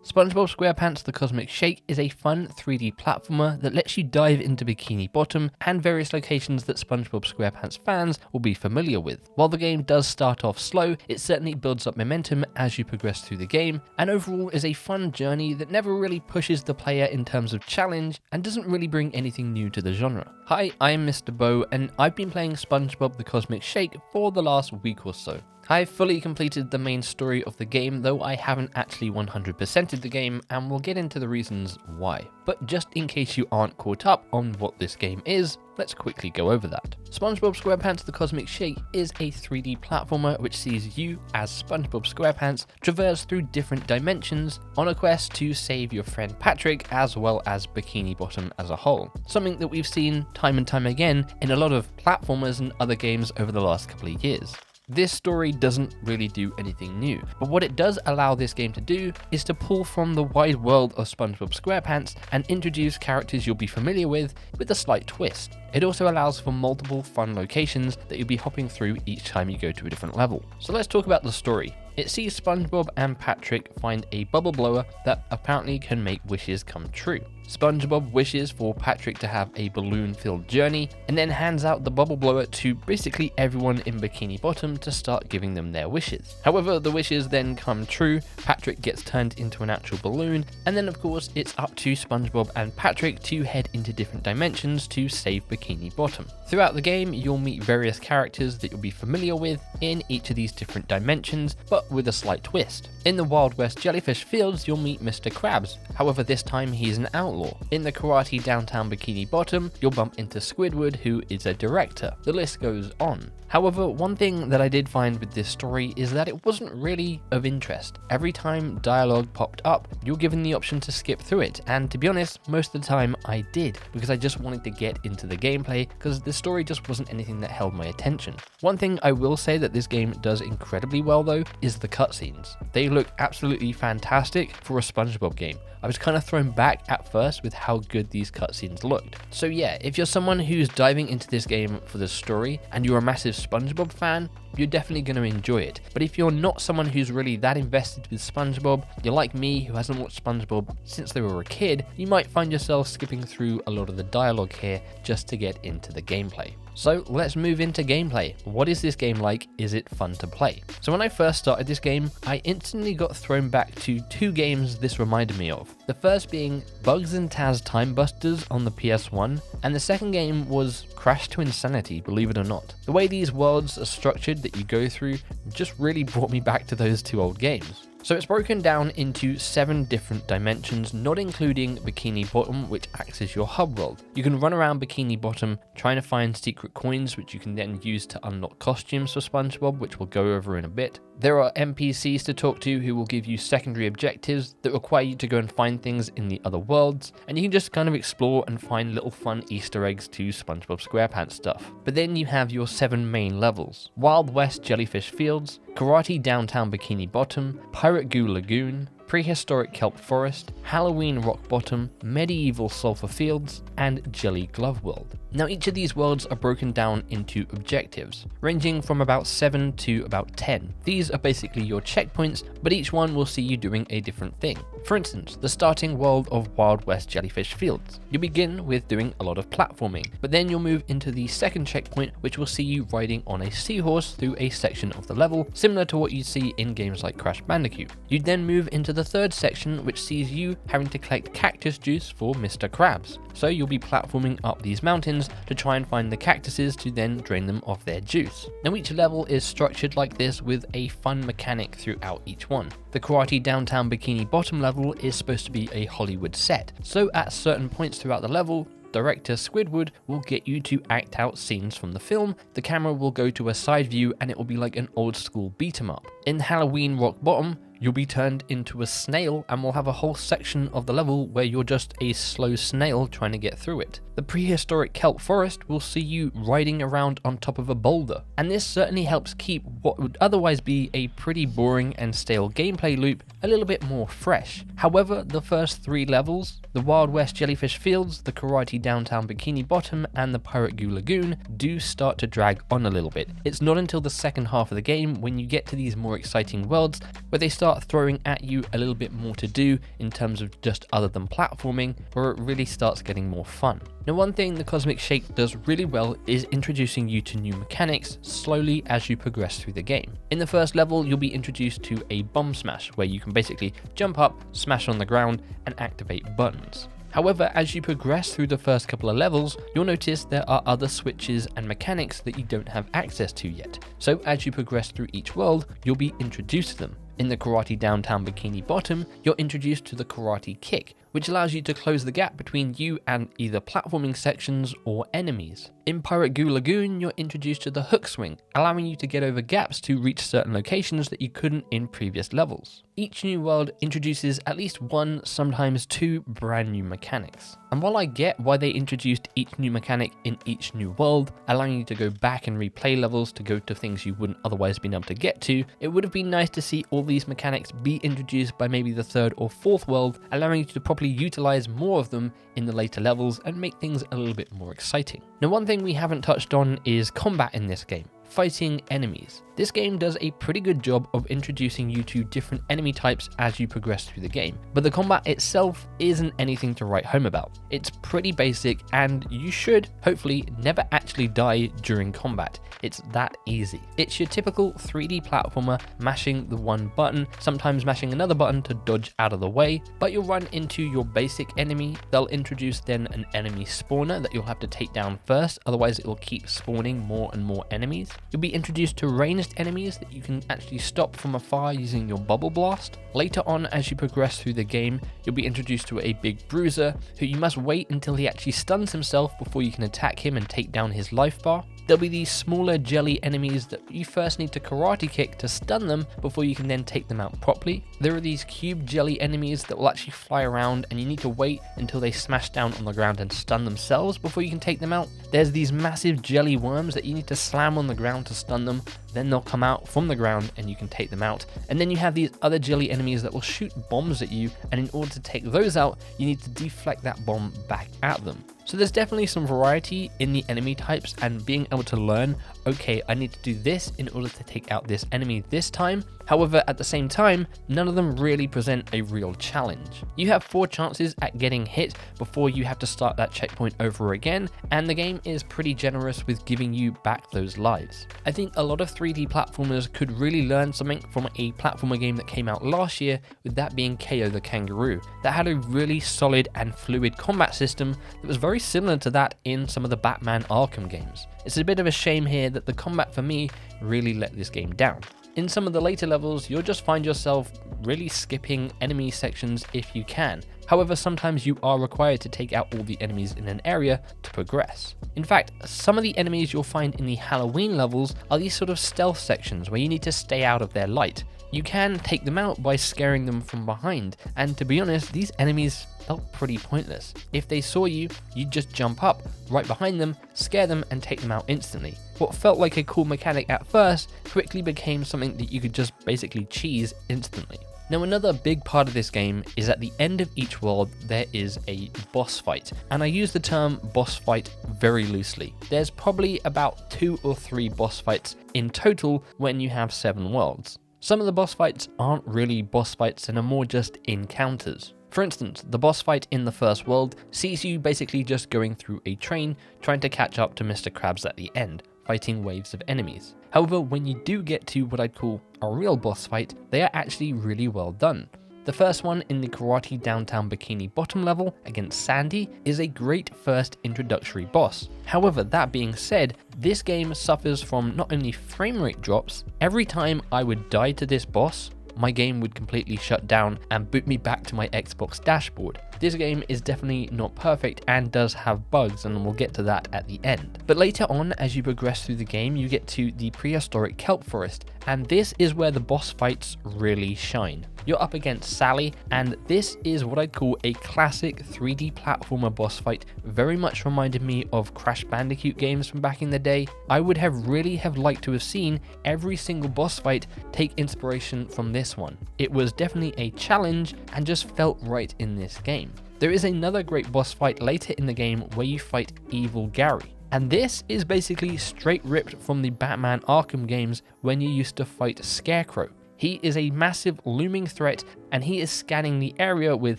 Spongebob Squarepants The Cosmic Shake is a fun 3D platformer that lets you dive into Bikini Bottom and various locations that Spongebob Squarepants fans will be familiar with. While the game does start off slow, it certainly builds up momentum as you progress through the game, and overall is a fun journey that never really pushes the player in terms of challenge and doesn't really bring anything new to the genre. Hi, I'm MisterBo, and I've been playing Spongebob The Cosmic Shake for the last week or so. I've fully completed the main story of the game, though I haven't actually 100%ed the game, and we'll get into the reasons why. But just in case you aren't caught up on what this game is, let's quickly go over that. Spongebob Squarepants The Cosmic Shake is a 3D platformer which sees you, as SpongeBob SquarePants, traverse through different dimensions on a quest to save your friend Patrick as well as Bikini Bottom as a whole. Something that we've seen time and time again in a lot of platformers and other games over the last couple of years. This story doesn't really do anything new, but what it does allow this game to do is to pull from the wide world of SpongeBob SquarePants and introduce characters you'll be familiar with a slight twist. It also allows for multiple fun locations that you'll be hopping through each time you go to a different level. So let's talk about the story. It sees SpongeBob and Patrick find a bubble blower that apparently can make wishes come true. SpongeBob wishes for Patrick to have a balloon-filled journey and then hands out the bubble blower to basically everyone in Bikini Bottom to start giving them their wishes. However, the wishes then come true, Patrick gets turned into an actual balloon, and then of course it's up to SpongeBob and Patrick to head into different dimensions to save Bikini Bottom. Throughout the game, you'll meet various characters that you'll be familiar with in each of these different dimensions, but with a slight twist. In the Wild West Jellyfish Fields, you'll meet Mr. Krabs, however this time he's an outlaw. In the Karate Downtown Bikini Bottom, you'll bump into Squidward, who is a director. The list goes on. However, one thing that I did find with this story is that it wasn't really of interest. Every time dialogue popped up, you're given the option to skip through it, and to be honest, most of the time I did, because I just wanted to get into the gameplay, because the story just wasn't anything that held my attention. One thing I will say that this game does incredibly well though, is the cutscenes. They look absolutely fantastic for a SpongeBob game. I was kind of thrown back at first with how good these cutscenes looked. So yeah, if you're someone who's diving into this game for the story and you're a massive SpongeBob fan, you're definitely going to enjoy it. But if you're not someone who's really that invested with SpongeBob, you're like me who hasn't watched SpongeBob since they were a kid, you might find yourself skipping through a lot of the dialogue here just to get into the gameplay. So let's move into gameplay. What is this game like? Is it fun to play? So when I first started this game, I instantly got thrown back to two games this reminded me of. The first being Bugs and Taz Time Busters on the PS1, and the second game was Crash to Insanity, believe it or not. The way these worlds are structured that you go through just really brought me back to those two old games. So it's broken down into 7 different dimensions, not including Bikini Bottom, which acts as your hub world. You can run around Bikini Bottom trying to find secret coins, which you can then use to unlock costumes for SpongeBob, which we'll go over in a bit. There are NPCs to talk to who will give you secondary objectives that require you to go and find things in the other worlds, and you can just kind of explore and find little fun Easter eggs to SpongeBob SquarePants stuff. But then you have your 7 main levels: Wild West Jellyfish Fields, Karate Downtown Bikini Bottom, Pirate Goo Lagoon, Prehistoric Kelp Forest, Halloween Rock Bottom, Medieval Sulphur Fields, and Jelly Glove World. Now each of these worlds are broken down into objectives, ranging from about 7 to about 10. These are basically your checkpoints, but each one will see you doing a different thing. For instance, the starting world of Wild West Jellyfish Fields. You begin with doing a lot of platforming, but then you'll move into the second checkpoint, which will see you riding on a seahorse through a section of the level, similar to what you see in games like Crash Bandicoot. You then move into the third section, which sees you having to collect cactus juice for Mr. Krabs. So you'll be platforming up these mountains to try and find the cactuses to then drain them of their juice. Now each level is structured like this with a fun mechanic throughout each one. The Karate Downtown Bikini Bottom level is supposed to be a Hollywood set, so at certain points throughout the level, director Squidward will get you to act out scenes from the film. The camera will go to a side view and it will be like an old school beat 'em up. In Halloween Rock Bottom, you'll be turned into a snail and we'll have a whole section of the level where you're just a slow snail trying to get through it. The Prehistoric Kelp Forest will see you riding around on top of a boulder, and this certainly helps keep what would otherwise be a pretty boring and stale gameplay loop a little bit more fresh. However, the first 3 levels, the Wild West Jellyfish Fields, the Karate Downtown Bikini Bottom, and the Pirate Goo Lagoon, do start to drag on a little bit. It's not until the second half of the game, when you get to these more exciting worlds, where they start start throwing at you a little bit more to do in terms of just other than platforming, where it really starts getting more fun. Now, one thing the Cosmic Shake does really well is introducing you to new mechanics slowly as you progress through the game. In the first level, you'll be introduced to a bomb smash, where you can basically jump up, smash on the ground, and activate buttons. However, as you progress through the first couple of levels, you'll notice there are other switches and mechanics that you don't have access to yet. So as you progress through each world, you'll be introduced to them. In the Karate Downtown Bikini Bottom, you're introduced to the Karate Kick, which allows you to close the gap between you and either platforming sections or enemies. In Pirate Goo Lagoon, you're introduced to the Hook Swing, allowing you to get over gaps to reach certain locations that you couldn't in previous levels. Each new world introduces at least one, sometimes two brand new mechanics. And while I get why they introduced each new mechanic in each new world, allowing you to go back and replay levels to go to things you wouldn't otherwise been able to get to, it would have been nice to see all these mechanics be introduced by maybe the third or fourth world, allowing you to properly utilize more of them in the later levels and make things a little bit more exciting. Now, one thing we haven't touched on is combat in this game. Fighting enemies. This game does a pretty good job of introducing you to different enemy types as you progress through the game, but the combat itself isn't anything to write home about. It's pretty basic, and you should, hopefully, never actually die during combat. It's that easy. It's your typical 3D platformer, mashing the one button, sometimes mashing another button to dodge out of the way, but you'll run into your basic enemy. They'll introduce then an enemy spawner that you'll have to take down first, otherwise it will keep spawning more and more enemies. You'll be introduced to ranged enemies that you can actually stop from afar using your bubble blast. Later on, as you progress through the game, you'll be introduced to a big bruiser who you must wait until he actually stuns himself before you can attack him and take down his life bar. There'll be these smaller jelly enemies that you first need to karate kick to stun them before you can then take them out properly. There are these cube jelly enemies that will actually fly around, and you need to wait until they smash down on the ground and stun themselves before you can take them out. There's these massive jelly worms that you need to slam on the ground to stun them, then they'll come out from the ground and you can take them out. And then you have these other jelly enemies that will shoot bombs at you, and in order to take those out, you need to deflect that bomb back at them. So there's definitely some variety in the enemy types, and being able to learn, okay, I need to do this in order to take out this enemy this time. However, at the same time, none of them really present a real challenge. You have 4 chances at getting hit before you have to start that checkpoint over again, and the game is pretty generous with giving you back those lives. I think a lot of 3D platformers could really learn something from a platformer game that came out last year, with that being KO the Kangaroo, that had a really solid and fluid combat system that was very similar to that in some of the Batman Arkham games. It's a bit of a shame here that the combat for me really let this game down. In some of the later levels, you'll just find yourself really skipping enemy sections if you can. However, sometimes you are required to take out all the enemies in an area to progress. In fact, some of the enemies you'll find in the Halloween levels are these sort of stealth sections where you need to stay out of their light. You can take them out by scaring them from behind, and to be honest, these enemies felt pretty pointless. If they saw you, you'd just jump up right behind them, scare them, and take them out instantly. What felt like a cool mechanic at first quickly became something that you could just basically cheese instantly. Now, another big part of this game is at the end of each world there is a boss fight, and I use the term boss fight very loosely. There's probably about 2 or 3 boss fights in total when you have 7 worlds. Some of the boss fights aren't really boss fights and are more just encounters. For instance, the boss fight in the first world sees you basically just going through a train trying to catch up to Mr. Krabs at the end, fighting waves of enemies. However, when you do get to what I'd call a real boss fight, they are actually really well done. The first one in the Karate Downtown Bikini Bottom level against Sandy is a great first introductory boss. However, that being said, this game suffers from not only frame rate drops. Every time I would die to this boss, my game would completely shut down and boot me back to my Xbox dashboard. This game is definitely not perfect and does have bugs, and we'll get to that at the end. But later on, as you progress through the game, you get to the prehistoric kelp forest, and this is where the boss fights really shine. You're up against Sally, and this is what I'd call a classic 3D platformer boss fight. Very much reminded me of Crash Bandicoot games from back in the day. I would have really liked to have seen every single boss fight take inspiration from this one. It was definitely a challenge and just felt right in this game. There is another great boss fight later in the game where you fight Evil Gary. And this is basically straight ripped from the Batman Arkham games when you used to fight Scarecrow. He is a massive looming threat, and he is scanning the area with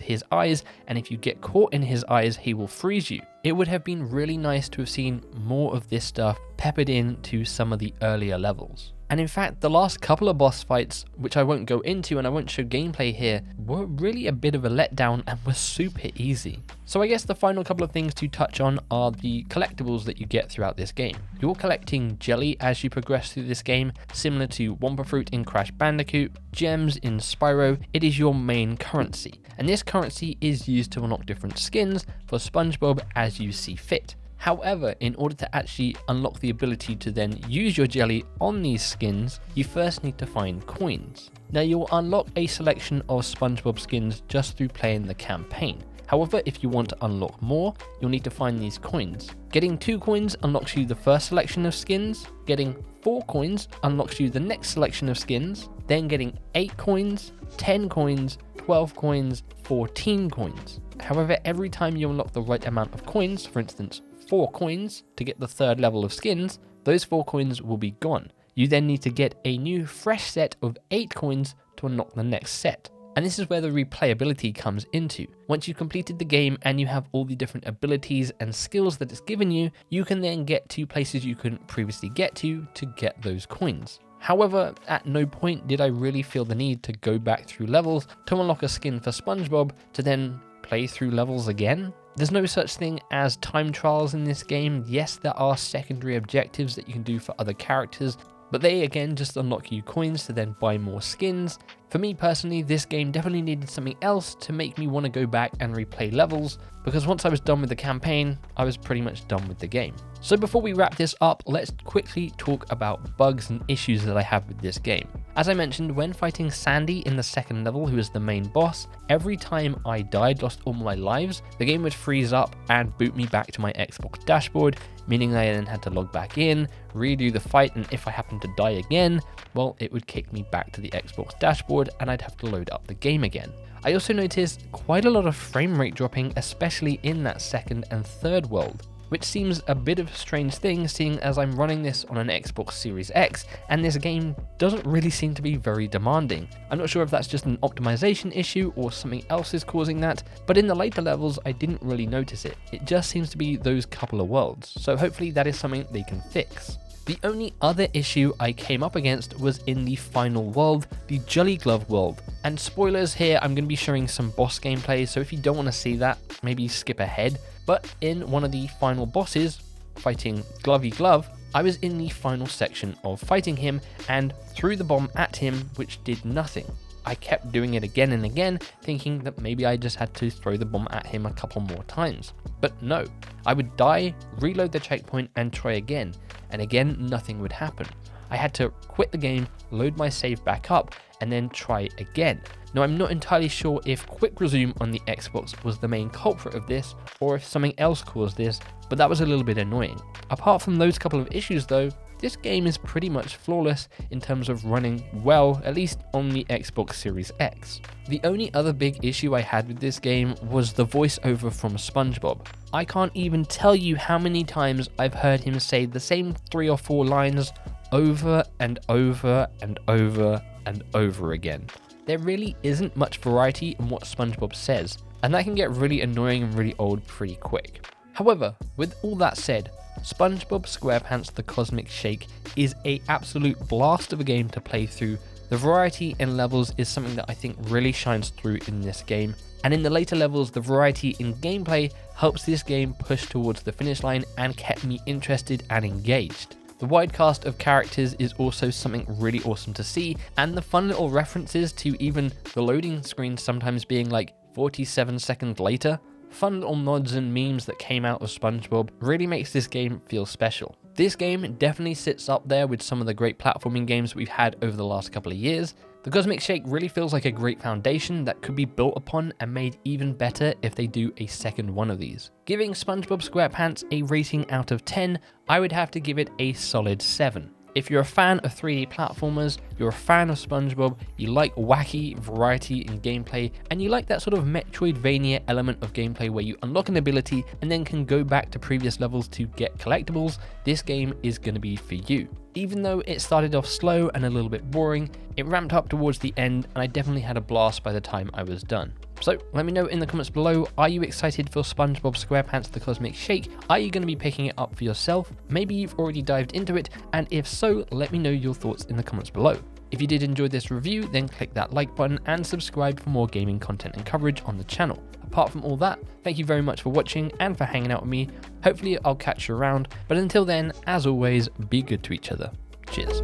his eyes, and if you get caught in his eyes, he will freeze you. It would have been really nice to have seen more of this stuff peppered into some of the earlier levels. And in fact, the last couple of boss fights, which I won't go into and I won't show gameplay here, were really a bit of a letdown and were super easy. So I guess the final couple of things to touch on are the collectibles that you get throughout this game. You're collecting jelly as you progress through this game, similar to Wumpa Fruit in Crash Bandicoot, gems in Spyro. It is your main currency, and this currency is used to unlock different skins for SpongeBob as you see fit. However, in order to actually unlock the ability to then use your jelly on these skins, you first need to find coins. Now, you'll unlock a selection of SpongeBob skins just through playing the campaign. However, if you want to unlock more, you'll need to find these coins. Getting 2 coins unlocks you the first selection of skins, getting 4 coins unlocks you the next selection of skins, then getting 8 coins, 10 coins, 12 coins, 14 coins. However, every time you unlock the right amount of coins, for instance 4 coins to get the 3rd level of skins, those 4 coins will be gone. You then need to get a new fresh set of 8 coins to unlock the next set. And this is where the replayability comes into. Once you've completed the game and you have all the different abilities and skills that it's given you, you can then get to places you couldn't previously get to get those coins. However, at no point did I really feel the need to go back through levels to unlock a skin for SpongeBob to then play through levels again. There's no such thing as time trials in this game. Yes, there are secondary objectives that you can do for other characters, but they again just unlock you coins to then buy more skins. For me personally, this game definitely needed something else to make me want to go back and replay levels, because once I was done with the campaign, I was pretty much done with the game. So before we wrap this up, let's quickly talk about bugs and issues that I have with this game. As I mentioned, when fighting Sandy in the 2nd level, who is the main boss, every time I died, lost all my lives, the game would freeze up and boot me back to my Xbox dashboard, meaning I then had to log back in, redo the fight, and if I happened to die again, well, it would kick me back to the Xbox dashboard and I'd have to load up the game again. I also noticed quite a lot of frame rate dropping, especially in that 2nd and 3rd world, which seems a bit of a strange thing seeing as I'm running this on an Xbox Series X and this game doesn't really seem to be very demanding. I'm not sure if that's just an optimization issue or something else is causing that, but in the later levels I didn't really notice it. It just seems to be those couple of worlds, so hopefully that is something they can fix. The only other issue I came up against was in the final world, the Jelly Glove world. And spoilers here, I'm going to be showing some boss gameplay, so if you don't want to see that, maybe skip ahead. But in one of the final bosses, fighting Glovey Glove, I was in the final section of fighting him and threw the bomb at him, which did nothing. I kept doing it again and again, thinking that maybe I just had to throw the bomb at him a couple more times. But no, I would die, reload the checkpoint and try again, and again nothing would happen. I had to quit the game, load my save back up, and then try again. Now, I'm not entirely sure if quick resume on the Xbox was the main culprit of this, or if something else caused this, but that was a little bit annoying. Apart from those couple of issues though, this game is pretty much flawless in terms of running well, at least on the Xbox Series X. The only other big issue I had with this game was the voiceover from SpongeBob. I can't even tell you how many times I've heard him say the same 3 or 4 lines over and over and over and over again. There really isn't much variety in what SpongeBob says, and that can get really annoying and really old pretty quick. However, with all that said, Spongebob Squarepants The Cosmic Shake is an absolute blast of a game to play through. The variety in levels is something that I think really shines through in this game, and in the later levels the variety in gameplay helps this game push towards the finish line and kept me interested and engaged. The wide cast of characters is also something really awesome to see, and the fun little references to even the loading screen sometimes being like 47 seconds later. Fun little nods and memes that came out of SpongeBob really makes this game feel special. This game definitely sits up there with some of the great platforming games we've had over the last couple of years. The Cosmic Shake really feels like a great foundation that could be built upon and made even better if they do a second one of these. Giving Spongebob Squarepants a rating out of 10, I would have to give it a solid 7. If you're a fan of 3D platformers, you're a fan of SpongeBob, you like wacky variety in gameplay, and you like that sort of Metroidvania element of gameplay where you unlock an ability and then can go back to previous levels to get collectibles, this game is going to be for you. Even though it started off slow and a little bit boring, it ramped up towards the end and I definitely had a blast by the time I was done. So let me know in the comments below, are you excited for SpongeBob Squarepants The Cosmic Shake? Are you going to be picking it up for yourself? Maybe you've already dived into it, and if so, let me know your thoughts in the comments below. If you did enjoy this review, then click that like button and subscribe for more gaming content and coverage on the channel. Apart from all that, thank you very much for watching and for hanging out with me. Hopefully I'll catch you around, but until then, as always, be good to each other. Cheers.